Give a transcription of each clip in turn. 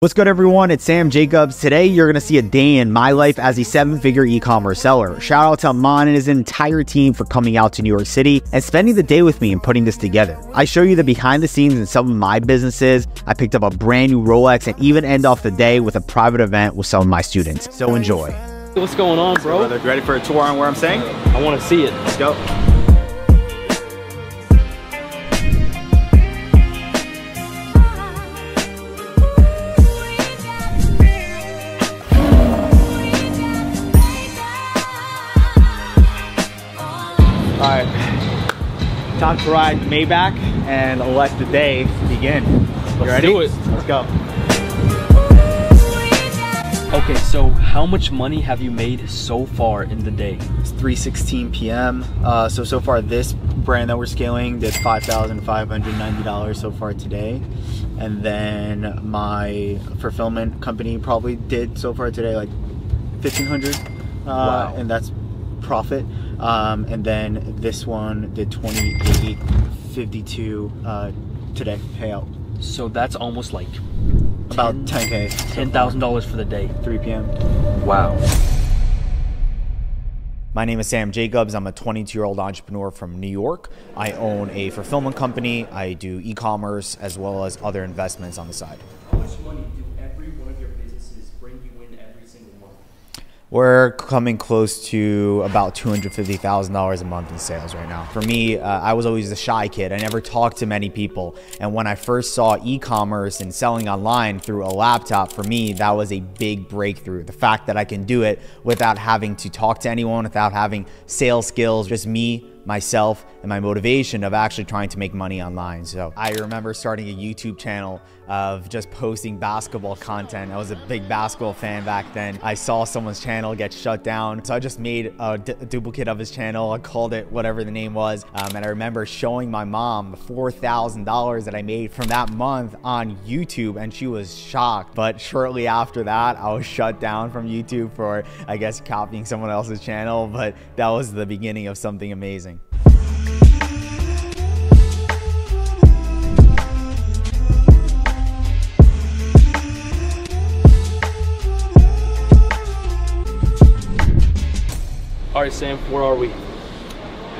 What's good, everyone? It's Sam Jacobs. Today, you're going to see a day in my life as a 7-figure e-commerce seller. Shout out to Amon and his entire team for coming out to New York City and spending the day with me and putting this together. I show you the behind the scenes in some of my businesses. I picked up a brand new Rolex and even end off the day with a private event with some of my students. So enjoy. What's going on, bro? So, ready for a tour on where I'm staying? I want to see it. Let's go. Alright, time to ride Maybach and let the day begin. You ready? Let's do it. Let's go. Okay, so how much money have you made so far in the day? It's 3:16 p.m. So far this brand that we're scaling did $5,590 so far today. And then my fulfillment company probably did so far today like $1,500. Wow. And that's profit. And then this one did 2852 today payout. So that's almost like about 10K. $10,000 for the day. 3 p.m. Wow. My name is Sam Jacobs. I'm a 22-year-old entrepreneur from New York. I own a fulfillment company. I do e-commerce as well as other investments on the side. How much money do every one of your businesses bring you in every single month? We're coming close to about $250,000 a month in sales right now. For me, I was always the shy kid. I never talked to many people. And when I first saw e-commerce and selling online through a laptop, for me, that was a big breakthrough. The fact that I can do it without having to talk to anyone, without having sales skills, just me, myself, and my motivation of actually trying to make money online. So I remember starting a YouTube channel of just posting basketball content. I was a big basketball fan back then. I saw someone's channel get shut down, so I just made a duplicate of his channel. I called it whatever the name was, and I remember showing my mom the $4,000 that I made from that month on YouTube, and she was shocked. But shortly after that, I was shut down from YouTube for, I guess, copying someone else's channel, but that was the beginning of something amazing. All right, Sam, where are we?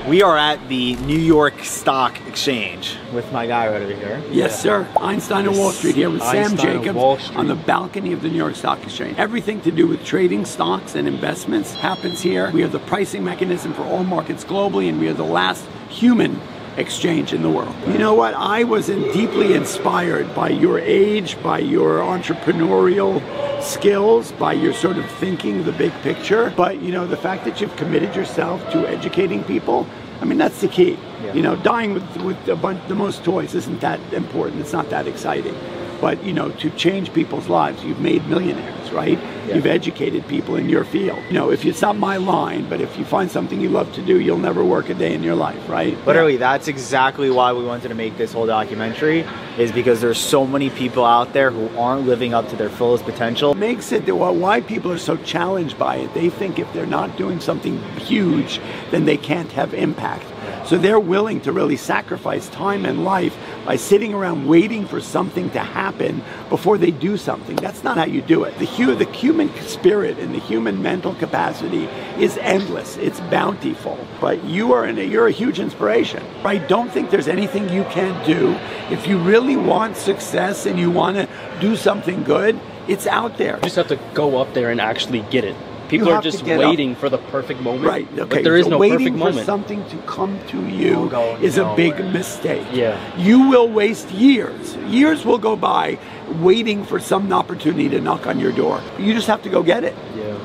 We are at the New York Stock Exchange with my guy right over here. Yes, sir. Einstein and Wall Street here with Sam Einstein Jacobs on the balcony of the New York Stock Exchange. Everything to do with trading stocks and investments happens here. We are the pricing mechanism for all markets globally, and we are the last human exchange in the world. You know what? I was deeply inspired by your age, by your entrepreneurial skills, by your sort of thinking the big picture. But you know, the fact that you've committed yourself to educating people, I mean, that's the key. Yeah. You know, dying with the most toys isn't that important. It's not that exciting. But you know, to change people's lives, you've made millionaires, right? Yeah. You've educated people in your field. You know, if it's not my line, but if you find something you love to do, you'll never work a day in your life, right? Literally, that's exactly why we wanted to make this whole documentary, is because there's so many people out there who aren't living up to their fullest potential. It makes it why people are so challenged by it. They think if they're not doing something huge, then they can't have impact. So they're willing to really sacrifice time and life by sitting around waiting for something to happen before they do something. That's not how you do it. The human spirit and the human mental capacity is endless. It's bountiful. But you're a huge inspiration. I don't think there's anything you can't do. If you really want success and you want to do something good, it's out there. You just have to go up there and actually get it. People are just waiting for the perfect moment. Right, okay. But there is no perfect moment. Waiting for something to come to you is a big mistake. Yeah. You will waste years. Years will go by waiting for some opportunity to knock on your door. You just have to go get it. Yeah.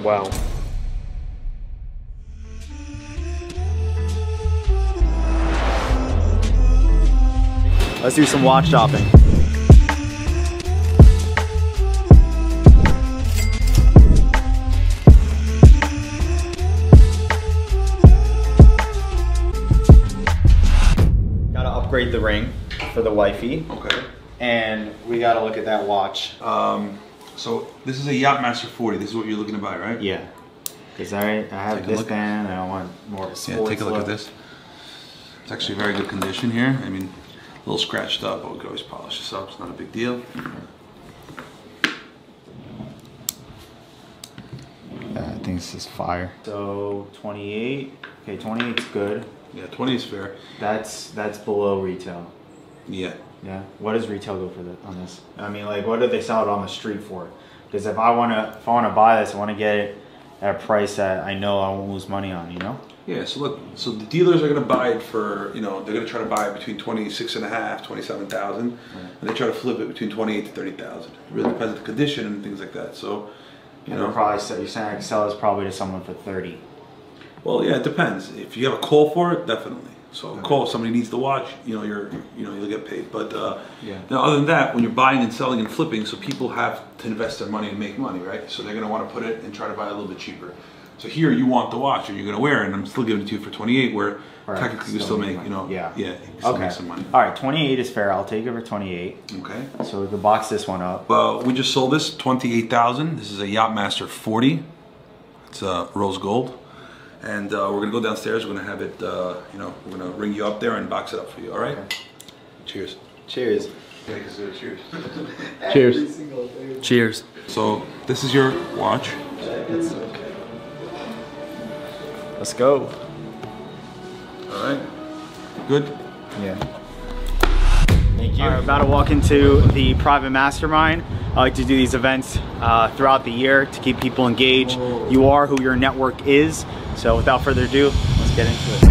Wow. Let's do some watch shopping. Upgrade the ring for the wifey. Okay. And we gotta look at that watch. So this is a Yachtmaster 40. This is what you're looking to buy, right? Yeah. Because I have this band and I want more of a sports take a look at this. It's actually very good condition here. I mean, a little scratched up, but we could always polish this up. It's not a big deal. this is fire. So 28. Okay, 28 is good. Yeah, 20 is fair. That's below retail. Yeah. Yeah. What does retail go for on this? I mean, like, what do they sell it on the street for? Because if I wanna buy this, I want to get it at a price that I know I won't lose money on. You know? Yeah. So look, so the dealers are gonna buy it for, you know, they're gonna try to buy it between 26.5, 27,000, and they try to flip it between 28 to 30,000. It really depends on the condition and things like that. So, you know, probably you're saying I can sell this probably to someone for 30. Well, yeah, it depends. If you have a call for it, definitely. So a call, if somebody needs to watch, you know, you'll get paid. But now, other than that, when you're buying and selling and flipping, so people have to invest their money and make money, right? So they're going to want to put it and try to buy it a little bit cheaper. So here you want the watch, and you're going to wear it, and I'm still giving it to you for 28, where technically you still make, you know, you still make some money. All right, 28 is fair. I'll take it for 28. Okay. So we can box this one up. Well, we just sold this 28,000. This is a Yachtmaster 40. It's rose gold. And we're gonna go downstairs. We're gonna have it, you know, we're gonna ring you up there and box it up for you. All right? Okay. Cheers. Cheers. Yeah, cheers. Cheers. Cheers. So this is your watch. Let's go. All right. Good. Yeah. Thank you. All right, about to walk into the private mastermind. I like to do these events throughout the year to keep people engaged. You are who your network is. So without further ado, let's get into it.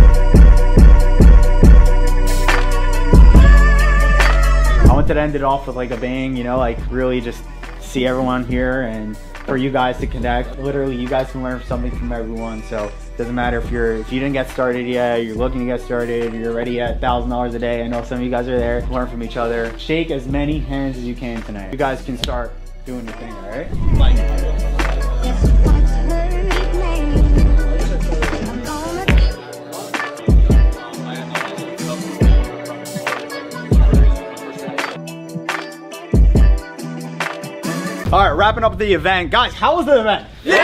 I wanted to end it off with like a bang, you know, like really just see everyone here and for you guys to connect. Literally, you guys can learn something from everyone. So it doesn't matter if you didn't get started yet, you're looking to get started, you're already at $1,000 a day. I know some of you guys are there. Learn from each other. Shake as many hands as you can tonight. You guys can start doing your thing, all right? All right, wrapping up the event. Guys, how was the event? Yeah!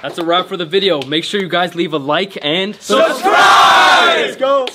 That's a wrap for the video. Make sure you guys leave a like and subscribe! Let's go!